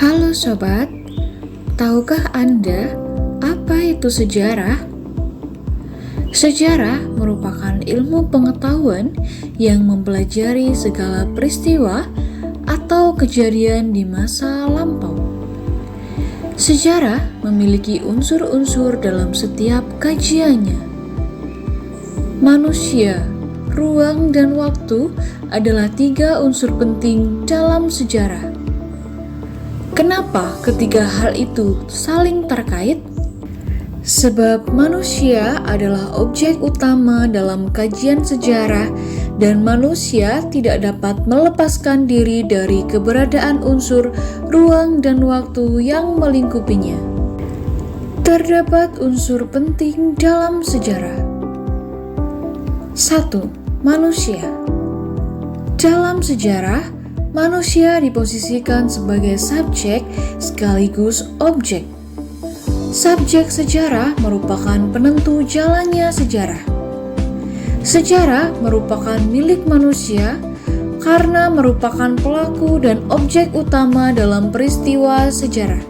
Halo sobat, tahukah Anda apa itu sejarah? Sejarah merupakan ilmu pengetahuan yang mempelajari segala peristiwa atau kejadian di masa lampau. Sejarah memiliki unsur-unsur dalam setiap kajiannya. Manusia, ruang, dan waktu adalah 3 unsur penting dalam sejarah. Kenapa ketiga hal itu saling terkait? Sebab manusia adalah objek utama dalam kajian sejarah dan manusia tidak dapat melepaskan diri dari keberadaan unsur ruang dan waktu yang melingkupinya. Terdapat unsur penting dalam sejarah. 1. Manusia. Dalam sejarah, manusia diposisikan sebagai subjek sekaligus objek. Subjek sejarah merupakan penentu jalannya sejarah. Sejarah merupakan milik manusia karena merupakan pelaku dan objek utama dalam peristiwa sejarah.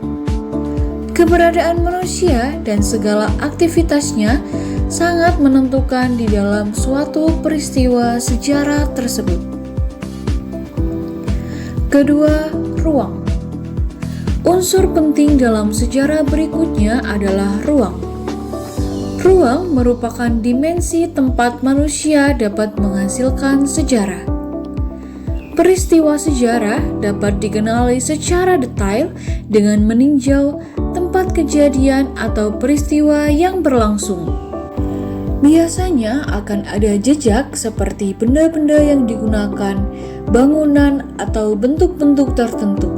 Keberadaan manusia dan segala aktivitasnya sangat menentukan di dalam suatu peristiwa sejarah tersebut. Kedua, ruang. Unsur penting dalam sejarah berikutnya adalah ruang. Ruang merupakan dimensi tempat manusia dapat menghasilkan sejarah. Peristiwa sejarah dapat dikenali secara detail dengan meninjau tempat kejadian atau peristiwa yang berlangsung. Biasanya akan ada jejak seperti benda-benda yang digunakan, bangunan, atau bentuk-bentuk tertentu.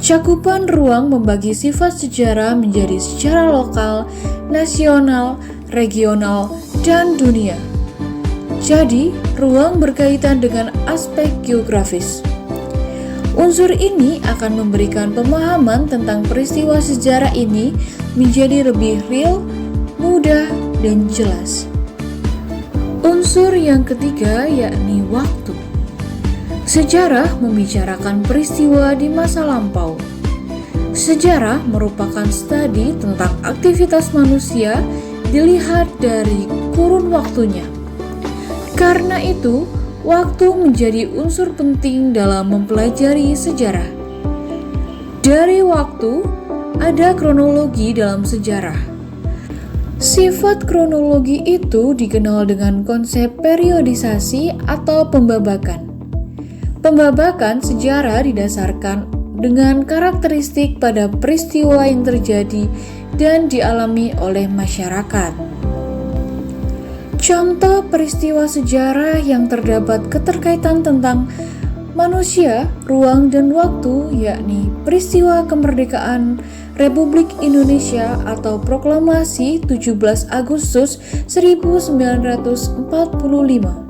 Cakupan ruang membagi sifat sejarah menjadi secara lokal, nasional, regional, dan dunia. Jadi, ruang berkaitan dengan aspek geografis. Unsur ini akan memberikan pemahaman tentang peristiwa sejarah ini menjadi lebih real, mudah, dan jelas. Unsur yang ketiga yakni waktu. Sejarah membicarakan peristiwa di masa lampau. Sejarah merupakan studi tentang aktivitas manusia dilihat dari kurun waktunya. Karena itu, waktu menjadi unsur penting dalam mempelajari sejarah. Dari waktu, ada kronologi dalam sejarah. Sifat kronologi itu dikenal dengan konsep periodisasi atau pembabakan. Pembabakan sejarah didasarkan dengan karakteristik pada peristiwa yang terjadi dan dialami oleh masyarakat. Contoh peristiwa sejarah yang terdapat keterkaitan tentang manusia, ruang, dan waktu yakni peristiwa kemerdekaan Republik Indonesia atau Proklamasi 17 Agustus 1945.